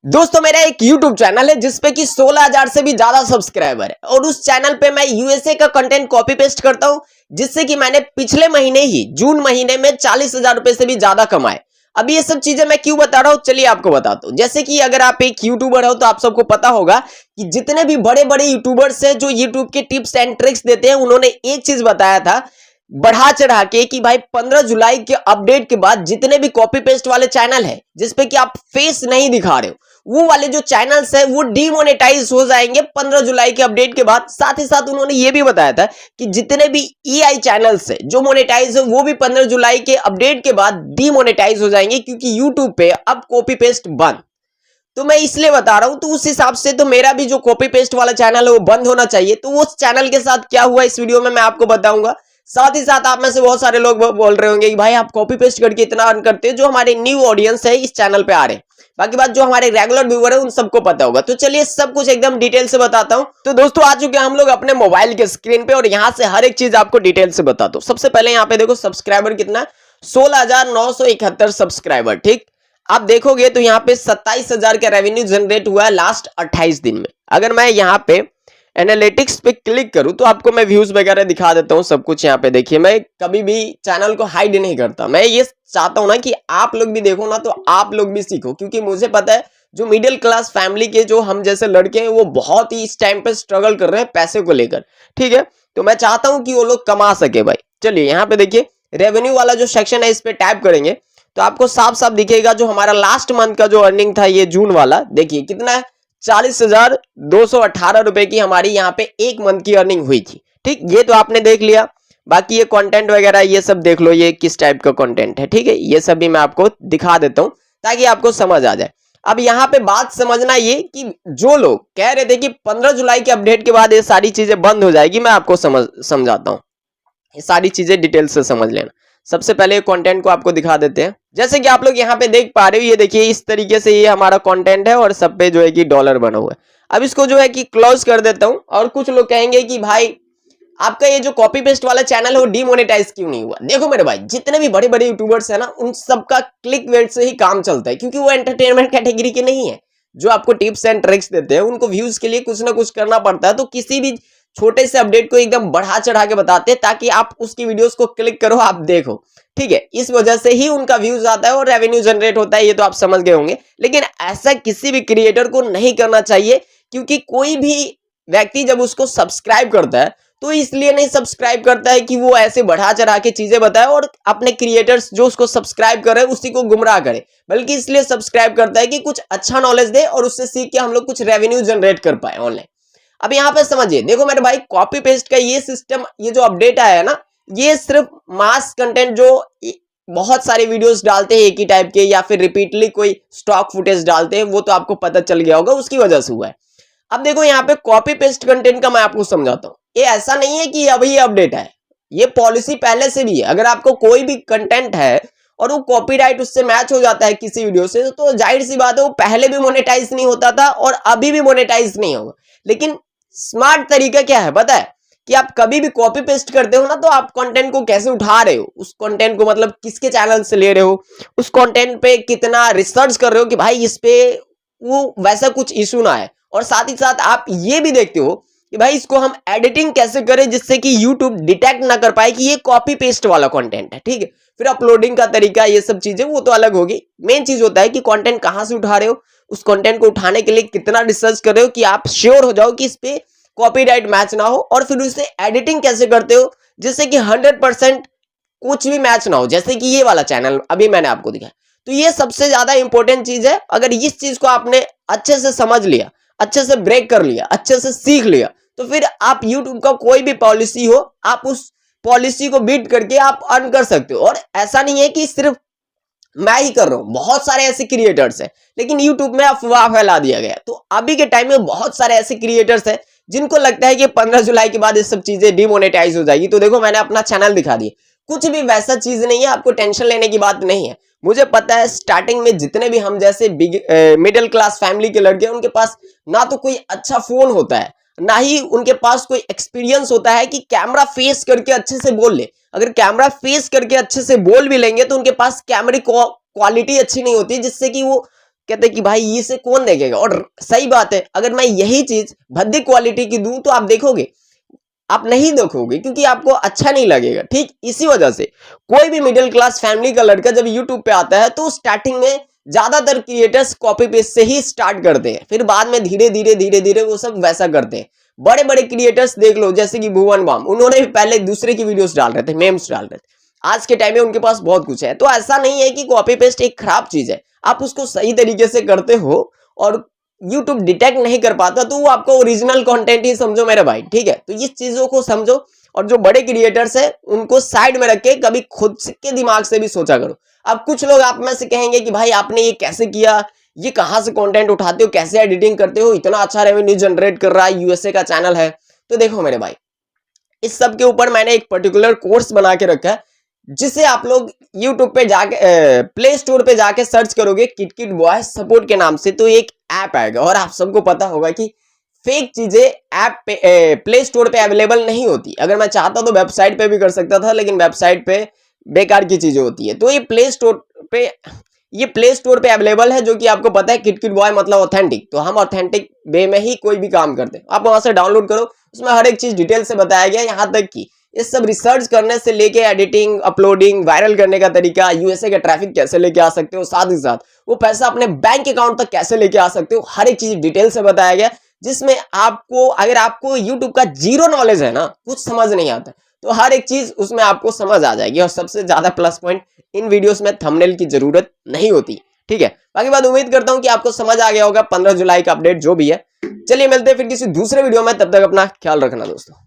दोस्तों मेरा एक YouTube चैनल है जिसपे कि 16,000 से भी ज्यादा सब्सक्राइबर है और उस चैनल पे मैं यूएसए का कंटेंट कॉपी पेस्ट करता हूं जिससे कि मैंने पिछले महीने ही जून महीने में 40,000 रुपए से भी ज्यादा कमाए। अभी ये सब चीजें मैं क्यों बता रहा हूं, चलिए आपको बताता हूं। जैसे कि अगर आप एक यूट्यूबर हो तो आप सबको पता होगा कि जितने भी बड़े बड़े यूट्यूबर्स हैं जो यूट्यूब के टिप्स एंड ट्रिक्स देते हैं, उन्होंने एक चीज बताया था बढ़ा चढ़ा के कि भाई 15 जुलाई के अपडेट के बाद जितने भी कॉपी पेस्ट वाले चैनल है जिसपे कि आप फेस नहीं दिखा रहे हो, वो वाले जो चैनल्स है वो डीमोनेटाइज हो जाएंगे 15 जुलाई के अपडेट के बाद। साथ ही साथ उन्होंने ये भी बताया था कि जितने भी ईआई चैनल्स है जो मोनेटाइज है वो भी 15 जुलाई के अपडेट के बाद डीमोनेटाइज हो जाएंगे, क्योंकि यूट्यूब पे अब कॉपी पेस्ट बंद। तो मैं इसलिए बता रहा हूं, तो उस हिसाब से तो मेरा भी जो कॉपी पेस्ट वाला चैनल है वो बंद होना चाहिए। तो उस चैनल के साथ क्या हुआ इस वीडियो में मैं आपको बताऊंगा। साथ ही साथ आप में से बहुत सारे लोग बोल रहे होंगे कि भाई आप कॉपी पेस्ट करके इतना अर्न करते हो, जो हमारे न्यू ऑडियंस है इस चैनल पे आ रहे हैं। बाकी बात जो हमारे रेगुलर व्यूअर है उन सबको पता होगा। तो चलिए सब कुछ एकदम डिटेल से बताता हूं। तो दोस्तों आ चुके हैं हम लोग अपने मोबाइल के स्क्रीन पे और यहां से हर एक चीज आपको डिटेल से बताता हूं। सबसे पहले यहाँ पे देखो सब्सक्राइबर कितना है, 16,971 सब्सक्राइबर। ठीक, आप देखोगे तो यहाँ पे 27,000 का रेवेन्यू जनरेट हुआ है लास्ट 28 दिन में। अगर मैं यहाँ पे एनालिटिक्स पे क्लिक करूं तो आपको मैं व्यूज वगैरह दिखा देता हूं सब कुछ। यहाँ पे देखिए, मैं कभी भी चैनल को हाइड नहीं करता। मैं ये चाहता हूं ना कि आप लोग भी देखो ना, तो आप लोग भी सीखो, क्योंकि मुझे पता है जो मिडिल क्लास फैमिली के जो हम जैसे लड़के हैं वो बहुत ही इस टाइम पे स्ट्रगल कर रहे हैं पैसे को लेकर। ठीक है, तो मैं चाहता हूं कि वो लोग कमा सके भाई। चलिए यहाँ पे देखिए रेवेन्यू वाला जो सेक्शन है इस पे टैप करेंगे तो आपको साफ साफ दिखेगा जो हमारा लास्ट मंथ का जो अर्निंग था ये जून वाला, देखिए कितना है, 40,218 रुपए की हमारी यहाँ पे एक मंथ की अर्निंग हुई थी। ठीक, ये तो आपने देख लिया। बाकी ये कंटेंट वगैरह ये सब देख लो, ये किस टाइप का कंटेंट है। ठीक है, ये सब भी मैं आपको दिखा देता हूं ताकि आपको समझ आ जाए। अब यहाँ पे बात समझना ये कि जो लोग कह रहे थे कि 15 जुलाई के अपडेट के बाद ये सारी चीजें बंद हो जाएगी, मैं आपको समझाता हूँ। ये सारी चीजें डिटेल से समझ लेना। सबसे पहले कंटेंट को आपको दिखा देते हैं। जैसे कि आप लोग यहाँ पे देख पा रहे हो, ये देखिए इस तरीके से ये हमारा कंटेंट है और सब पे जो है कि डॉलर बना हुआ है। अब इसको जो है कि क्लोज कर देता हूं। और कुछ लोग कहेंगे कि भाई आपका ये जो कॉपी पेस्ट वाला चैनल है वो डीमोनेटाइज क्यों नहीं हुआ। देखो मेरे भाई, जितने भी बड़े बड़े यूट्यूबर्स है ना उन सबका क्लिक वेट से ही काम चलता है, क्योंकि वो एंटरटेनमेंट कैटेगरी के नहीं है। जो आपको टिप्स एंड ट्रिक्स देते हैं उनको व्यूज के लिए कुछ ना कुछ करना पड़ता है। तो किसी भी छोटे से अपडेट को एकदम बढ़ा चढ़ा के बताते हैं ताकि आप उसकी वीडियोस को क्लिक करो, आप देखो। ठीक है, इस वजह से ही उनका व्यूज आता है और रेवेन्यू जनरेट होता है, ये तो आप समझ गए होंगे। लेकिन ऐसा किसी भी क्रिएटर को नहीं करना चाहिए, क्योंकि कोई भी व्यक्ति जब उसको सब्सक्राइब करता है तो इसलिए नहीं सब्सक्राइब करता है कि वो ऐसे बढ़ा चढ़ा के चीजें बताए और अपने क्रिएटर्स जो उसको सब्सक्राइब कर रहे हैं उसी को गुमराह करे, बल्कि इसलिए सब्सक्राइब करता है कि कुछ अच्छा नॉलेज दे और उससे सीख के हम लोग कुछ रेवेन्यू जनरेट कर पाए ऑनलाइन। अब यहाँ पे समझिए, देखो मेरे भाई कॉपी पेस्ट का ये सिस्टम, ये जो अपडेट आया है ना, ये सिर्फ मास कंटेंट जो बहुत सारे वीडियोस डालते हैं एक ही टाइप के या फिर रिपीटली कोई स्टॉक फुटेज डालते हैं, वो तो आपको पता चल गया होगा, उसकी वजह से हुआ है। अब देखो यहाँ पे कॉपी पेस्ट कंटेंट का मैं आपको समझाता हूँ। ये ऐसा नहीं है कि अभी ये अपडेट है, ये पॉलिसी पहले से भी है। अगर आपको कोई भी कंटेंट है और वो कॉपीराइट उससे मैच हो जाता है किसी वीडियो से, तो जाहिर सी बात है वो पहले भी मोनेटाइज नहीं होता था और अभी भी मोनेटाइज नहीं होगा। लेकिन स्मार्ट तरीका क्या है पता है, कि आप कभी भी कॉपी पेस्ट करते हो ना तो आप कंटेंट को कैसे उठा रहे हो, उस कंटेंट को मतलब किसके चैनल से ले रहे हो, उस कंटेंट पे कितना रिसर्च कर रहे हो कि भाई इस पे वो वैसा कुछ इशू ना है। और साथ ही साथ आप ये भी देखते हो कि भाई इसको हम एडिटिंग कैसे करें जिससे कि YouTube डिटेक्ट ना कर पाए कि ये कॉपी पेस्ट वाला कंटेंट है। ठीक है, फिर अपलोडिंग का तरीका, ये सब चीजें वो तो अलग होगी। मेन चीज होता है कि कंटेंट कहां से उठा रहे हो, उस कंटेंट को उठाने के लिए कितना रिसर्च कर रहे हो कि आप श्योर हो जाओ कि इस पे कॉपीराइट मैच ना हो, और फिर उसे एडिटिंग कैसे करते हो जिससे कि 100% कुछ भी मैच ना हो, जैसे कि ये वाला चैनल अभी मैंने आपको दिखाया। तो ये सबसे ज्यादा इंपॉर्टेंट चीज है। अगर इस चीज को आपने अच्छे से समझ लिया, अच्छे से ब्रेक कर लिया, अच्छे से सीख लिया, तो फिर आप YouTube का कोई भी पॉलिसी हो, आप उस पॉलिसी को बीट करके आप अर्न कर सकते हो। और ऐसा नहीं है कि सिर्फ मैं ही कर रहा हूं, बहुत सारे ऐसे क्रिएटर्स हैं, लेकिन YouTube में अफवाह फैला दिया गया। तो अभी के टाइम में बहुत सारे ऐसे क्रिएटर्स हैं जिनको लगता है कि 15 जुलाई के बाद ये सब चीजें डिमोनेटाइज हो जाएगी। तो देखो मैंने अपना चैनल दिखा दिया, कुछ भी वैसा चीज नहीं है, आपको टेंशन लेने की बात नहीं है। मुझे पता है स्टार्टिंग में जितने भी हम जैसे मिडिल क्लास फैमिली के लड़के हैं उनके पास ना तो कोई अच्छा फोन होता है, ना ही उनके पास कोई एक्सपीरियंस होता है कि कैमरा फेस करके अच्छे से बोल ले। अगर कैमरा फेस करके अच्छे से बोल भी लेंगे तो उनके पास कैमरे क्वालिटी अच्छी नहीं होती जिससे कि वो कहते कि भाई इसे कौन देखेगा। और सही बात है, अगर मैं यही चीज भद्दी क्वालिटी की दूं तो आप देखोगे, आप नहीं देखोगे क्योंकि आपको अच्छा नहीं लगेगा। ठीक इसी वजह से कोई भी मिडिल क्लास फैमिली का लड़का जब यूट्यूब पे आता है तो स्टार्टिंग में ज्यादातर क्रिएटर्स कॉपी पेस्ट से ही स्टार्ट करते हैं, फिर बाद में धीरे धीरे वो सब वैसा करते हैं। बड़े बड़े क्रिएटर्स देख लो, जैसे कि भुवन बाम, उन्होंने भी पहले दूसरे की वीडियोस डाल रहे थे, मेम्स डाल रहे थे। आज के टाइम में उनके पास बहुत कुछ है। तो ऐसा नहीं है कि कॉपी पेस्ट एक खराब चीज है, आप उसको सही तरीके से करते हो और YouTube डिटेक्ट नहीं कर पाता तो वो आपको ओरिजिनल कंटेंट ही समझो मेरे भाई। ठीक है, तो इस चीजों को समझो और जो बड़े क्रिएटर्स है उनको साइड में रख के कभी खुद के दिमाग से भी सोचा करो। अब कुछ लोग आप में से कहेंगे कि भाई आपने ये कैसे किया, ये कहां से कंटेंट उठाते हो, कैसे एडिटिंग करते हो, इतना अच्छा रेवेन्यू जनरेट कर रहा है, यूएसए का चैनल है। तो देखो मेरे भाई, इस सब के ऊपर मैंने एक पर्टिकुलर कोर्स बना के रखा है, जिसे आप लोग YouTube पे जाके प्ले स्टोर पे जाके सर्च करोगे किटकिट बॉय सपोर्ट के नाम से, तो एक ऐप आएगा। और आप सबको पता होगा कि फेक चीजें ऐप पे प्ले स्टोर पे अवेलेबल नहीं होती। अगर मैं चाहता तो वेबसाइट पे भी कर सकता था, लेकिन वेबसाइट पे बेकार की चीजें होती है। तो ये प्ले स्टोर पे अवेलेबल है, जो कि आपको पता है किटकिट बॉय मतलब ऑथेंटिक। तो हम ऑथेंटिक वे में ही कोई भी काम करते हैं। आप वहां से डाउनलोड करो, उसमें हर एक चीज डिटेल से बताया गया, यहाँ तक कि ये सब रिसर्च करने से लेके एडिटिंग, अपलोडिंग, वायरल करने का तरीका, यूएसए का ट्रैफिक कैसे लेके आ सकते हो, साथ ही साथ वो पैसा अपने बैंक अकाउंट तक कैसे लेके आ सकते हो, हर एक चीज डिटेल से बताया गया। जिसमें आपको, अगर आपको यूट्यूब का जीरो नॉलेज है ना, कुछ समझ नहीं आता, तो हर एक चीज उसमें आपको समझ आ जाएगी। और सबसे ज्यादा प्लस पॉइंट, इन वीडियोस में थंबनेल की जरूरत नहीं होती। ठीक है, बाकी बात उम्मीद करता हूं कि आपको समझ आ गया होगा 15 जुलाई का अपडेट जो भी है। चलिए मिलते हैं फिर किसी दूसरे वीडियो में, तब तक अपना ख्याल रखना दोस्तों।